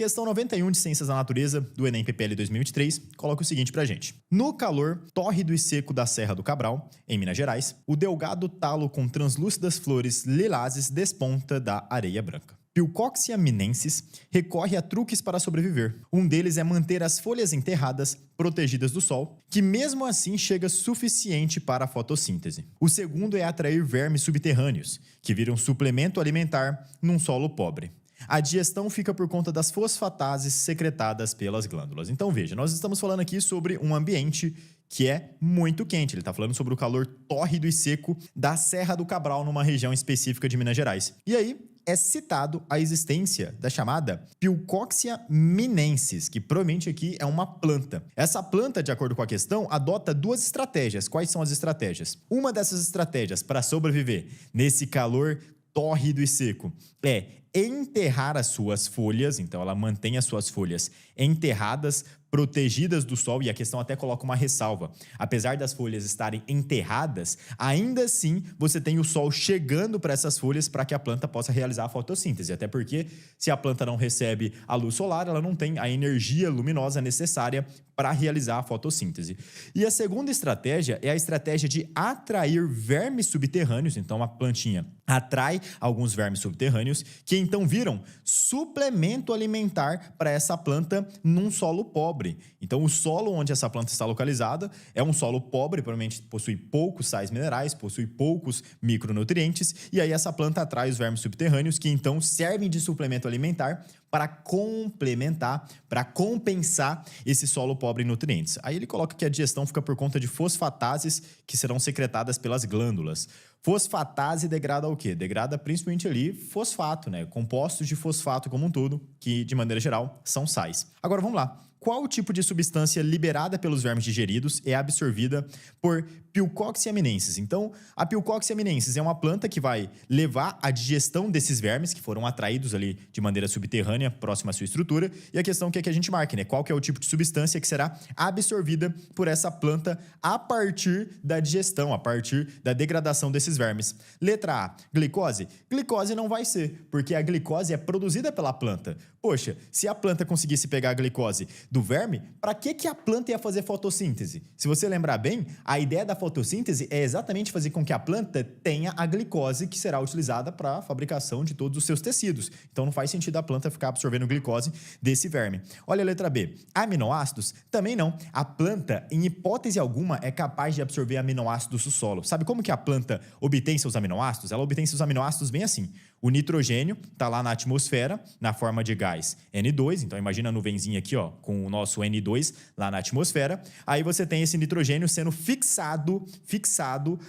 Questão 91 de Ciências da Natureza do Enem PPL 2023 coloca o seguinte pra gente. No calor tórrido e seco da Serra do Cabral, em Minas Gerais, o delgado talo com translúcidas flores lilazes desponta da areia branca. Pilcoxia minensis recorre a truques para sobreviver. Um deles é manter as folhas enterradas, protegidas do sol, que mesmo assim chega suficiente para a fotossíntese. O segundo é atrair vermes subterrâneos, que viram suplemento alimentar num solo pobre. A digestão fica por conta das fosfatases secretadas pelas glândulas. Então veja, nós estamos falando aqui sobre um ambiente que é muito quente. Ele está falando sobre o calor tórrido e seco da Serra do Cabral, numa região específica de Minas Gerais. E aí é citado a existência da chamada Pilcoxia minensis, que provavelmente aqui é uma planta. Essa planta, de acordo com a questão, adota duas estratégias. Quais são as estratégias? Uma dessas estratégias para sobreviver nesse calor tórrido e seco é enterrar as suas folhas, então ela mantém as suas folhas enterradas, protegidas do sol, e a questão até coloca uma ressalva. Apesar das folhas estarem enterradas, ainda assim você tem o sol chegando para essas folhas para que a planta possa realizar a fotossíntese, até porque se a planta não recebe a luz solar, ela não tem a energia luminosa necessária para realizar a fotossíntese. E a segunda estratégia é a estratégia de atrair vermes subterrâneos, então a plantinha atrai alguns vermes subterrâneos que então viram suplemento alimentar para essa planta num solo pobre. Então o solo onde essa planta está localizada é um solo pobre, provavelmente possui poucos sais minerais, possui poucos micronutrientes, e aí essa planta atrai os vermes subterrâneos que então servem de suplemento alimentar para complementar, para compensar esse solo pobre em nutrientes. Aí ele coloca que a digestão fica por conta de fosfatases que serão secretadas pelas glândulas. Fosfatase degrada o quê? Degrada principalmente ali fosfato, né? Compostos de fosfato como um todo, que de maneira geral são sais. Agora vamos lá. Qual tipo de substância liberada pelos vermes digeridos é absorvida por Pilcoxia minensis? Então, a Pilcoxia minensis é uma planta que vai levar a digestão desses vermes que foram atraídos ali de maneira subterrânea, próxima à sua estrutura. E a questão que é que a gente marque, né? Qual que é o tipo de substância que será absorvida por essa planta a partir da digestão, a partir da degradação desses vermes? Letra A, glicose. Glicose não vai ser, porque a glicose é produzida pela planta. Poxa, se a planta conseguisse pegar a glicose do verme, para que a planta ia fazer fotossíntese? Se você lembrar bem, a ideia da fotossíntese é exatamente fazer com que a planta tenha a glicose que será utilizada para a fabricação de todos os seus tecidos. Então não faz sentido a planta ficar absorvendo glicose desse verme. Olha a letra B. Aminoácidos? Também não. A planta, em hipótese alguma, é capaz de absorver aminoácidos do solo. Sabe como que a planta obtém seus aminoácidos? Ela obtém seus aminoácidos bem assim. O nitrogênio está lá na atmosfera, na forma de gás N2. Então, imagina a nuvenzinha aqui, ó, com o nosso N2 lá na atmosfera. Aí você tem esse nitrogênio sendo fixado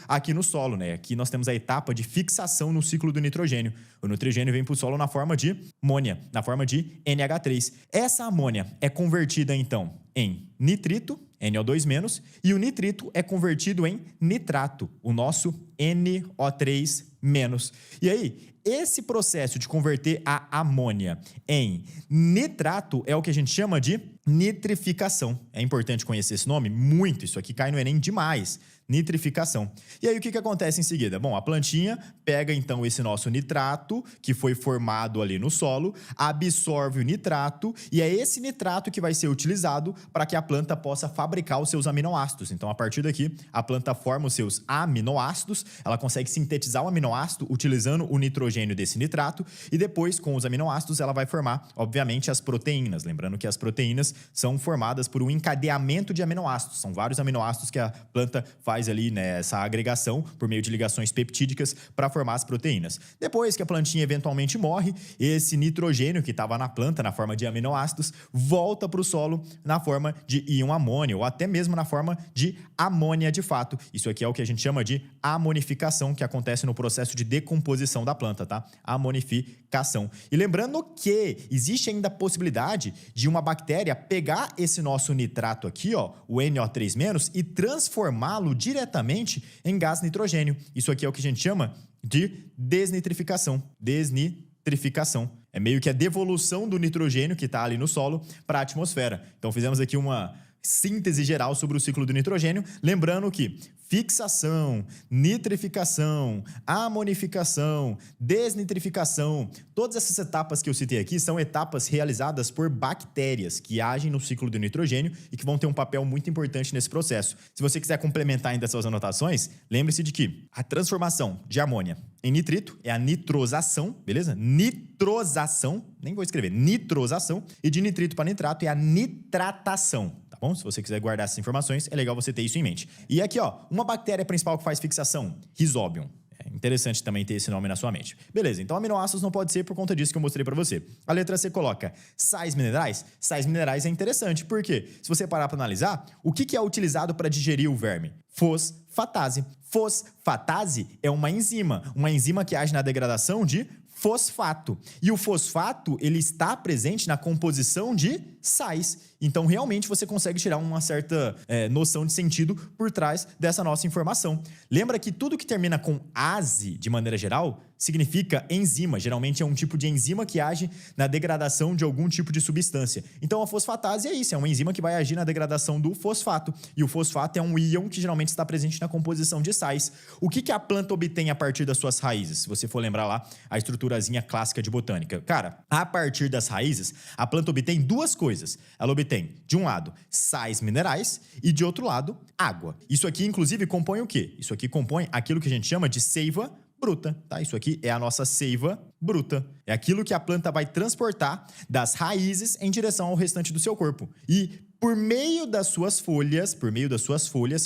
aqui no solo, né? Aqui nós temos a etapa de fixação no ciclo do nitrogênio. O nitrogênio vem para o solo na forma de amônia, na forma de NH3. Essa amônia é convertida, então, em nitrito, NO2-, e o nitrito é convertido em nitrato, o nosso NO3-. E aí, esse processo de converter a amônia em nitrato é o que a gente chama de nitrificação. É importante conhecer esse nome? Muito. Isso aqui cai no Enem demais. Nitrificação. E aí o que acontece em seguida? Bom, a plantinha pega então esse nosso nitrato que foi formado ali no solo, absorve o nitrato e é esse nitrato que vai ser utilizado para que a planta possa fabricar os seus aminoácidos. Então, a partir daqui, a planta forma os seus aminoácidos, ela consegue sintetizar o aminoácido utilizando o nitrogênio desse nitrato e depois, com os aminoácidos, ela vai formar, obviamente, as proteínas. Lembrando que as proteínas são formadas por um encadeamento de aminoácidos. São vários aminoácidos que a planta faz ali, né, essa agregação por meio de ligações peptídicas para formar as proteínas. Depois que a plantinha eventualmente morre, esse nitrogênio que estava na planta na forma de aminoácidos volta para o solo na forma de íon amônio ou até mesmo na forma de amônia de fato. Isso aqui é o que a gente chama de amonificação, que acontece no processo de decomposição da planta, tá? Amonificação. E lembrando que existe ainda a possibilidade de uma bactéria pegar esse nosso nitrato aqui, ó, o NO3-, e transformá-lo diretamente em gás nitrogênio. Isso aqui é o que a gente chama de desnitrificação. Desnitrificação. É meio que a devolução do nitrogênio que está ali no solo para a atmosfera. Então fizemos aqui uma síntese geral sobre o ciclo do nitrogênio, lembrando que fixação, nitrificação, amonificação, desnitrificação. Todas essas etapas que eu citei aqui são etapas realizadas por bactérias que agem no ciclo do nitrogênio e que vão ter um papel muito importante nesse processo. Se você quiser complementar ainda suas anotações, lembre-se de que a transformação de amônia em nitrito é a nitrosação, beleza? Nitrosação, nem vou escrever, nitrosação, e de nitrito para nitrato é a nitratação. Bom, se você quiser guardar essas informações, é legal você ter isso em mente. E aqui, ó, uma bactéria principal que faz fixação, Rhizobium. É interessante também ter esse nome na sua mente. Beleza, então aminoácidos não pode ser por conta disso que eu mostrei pra você. A letra C coloca sais minerais. Sais minerais é interessante, porque se você parar pra analisar, o que é utilizado para digerir o verme? Fosfatase. Fosfatase é uma enzima que age na degradação de fosfato. E o fosfato, ele está presente na composição de sais. Então, realmente, você consegue tirar uma certa noção de sentido por trás dessa nossa informação. Lembra que tudo que termina com ase, de maneira geral, significa enzima. Geralmente é um tipo de enzima que age na degradação de algum tipo de substância. Então, a fosfatase é isso, é uma enzima que vai agir na degradação do fosfato. E o fosfato é um íon que geralmente está presente na composição de sais. O que a planta obtém a partir das suas raízes? Se você for lembrar lá a estruturazinha clássica de botânica. Cara, a partir das raízes, a planta obtém duas coisas. Ela obtém, de um lado, sais minerais e, de outro lado, água. Isso aqui, inclusive, compõe o quê? Isso aqui compõe aquilo que a gente chama de seiva bruta, tá? Isso aqui é a nossa seiva bruta. É aquilo que a planta vai transportar das raízes em direção ao restante do seu corpo. E por meio das suas folhas,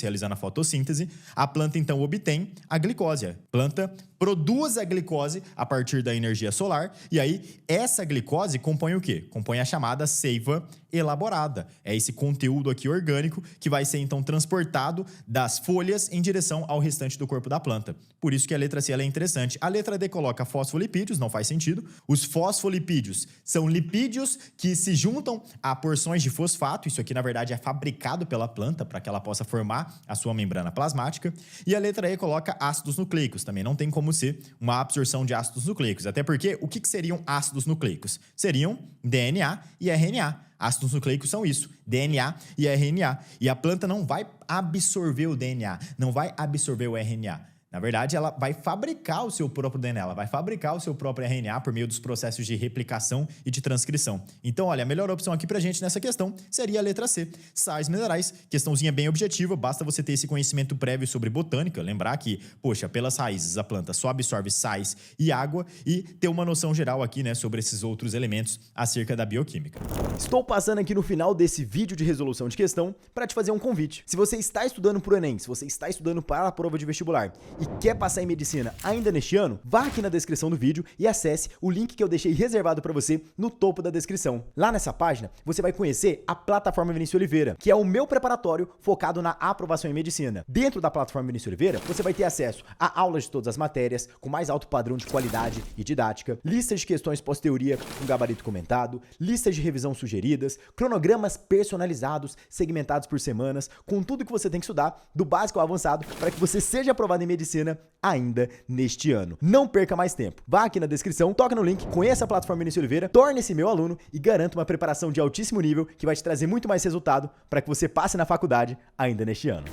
realizando a fotossíntese, a planta então obtém a glicose. A planta produz a glicose a partir da energia solar e aí essa glicose compõe o quê? Compõe a chamada seiva elaborada. É esse conteúdo aqui orgânico que vai ser então transportado das folhas em direção ao restante do corpo da planta. Por isso que a letra C ela é interessante. A letra D coloca fosfolipídios, não faz sentido. Os fosfolipídios são lipídios que se juntam a porções de fosfato. Isso aqui, na verdade, é fabricado pela planta para que ela possa formar a sua membrana plasmática. E a letra E coloca ácidos nucleicos. Também não tem como ser uma absorção de ácidos nucleicos. Até porque, o que seriam ácidos nucleicos? Seriam DNA e RNA. Ácidos nucleicos são isso, DNA e RNA. E a planta não vai absorver o DNA, não vai absorver o RNA. Na verdade, ela vai fabricar o seu próprio DNA, ela vai fabricar o seu próprio RNA por meio dos processos de replicação e de transcrição. Então, olha, a melhor opção aqui pra gente nessa questão seria a letra C, sais minerais. Questãozinha bem objetiva, basta você ter esse conhecimento prévio sobre botânica, lembrar que, poxa, pelas raízes a planta só absorve sais e água e ter uma noção geral aqui, né, sobre esses outros elementos acerca da bioquímica. Estou passando aqui no final desse vídeo de resolução de questão para te fazer um convite. Se você está estudando para o Enem, se você está estudando para a prova de vestibular e quer passar em medicina ainda neste ano, vá aqui na descrição do vídeo e acesse o link que eu deixei reservado para você no topo da descrição. Lá nessa página, você vai conhecer a plataforma Vinícius Oliveira, que é o meu preparatório focado na aprovação em medicina. Dentro da plataforma Vinícius Oliveira, você vai ter acesso a aulas de todas as matérias, com mais alto padrão de qualidade e didática, listas de questões pós-teoria com gabarito comentado, listas de revisão sugeridas, cronogramas personalizados, segmentados por semanas, com tudo que você tem que estudar, do básico ao avançado, para que você seja aprovado em medicina ainda neste ano. Não perca mais tempo. Vá aqui na descrição, toca no link, conheça a plataforma Vinícius Oliveira, torne-se meu aluno e garanta uma preparação de altíssimo nível que vai te trazer muito mais resultado para que você passe na faculdade ainda neste ano.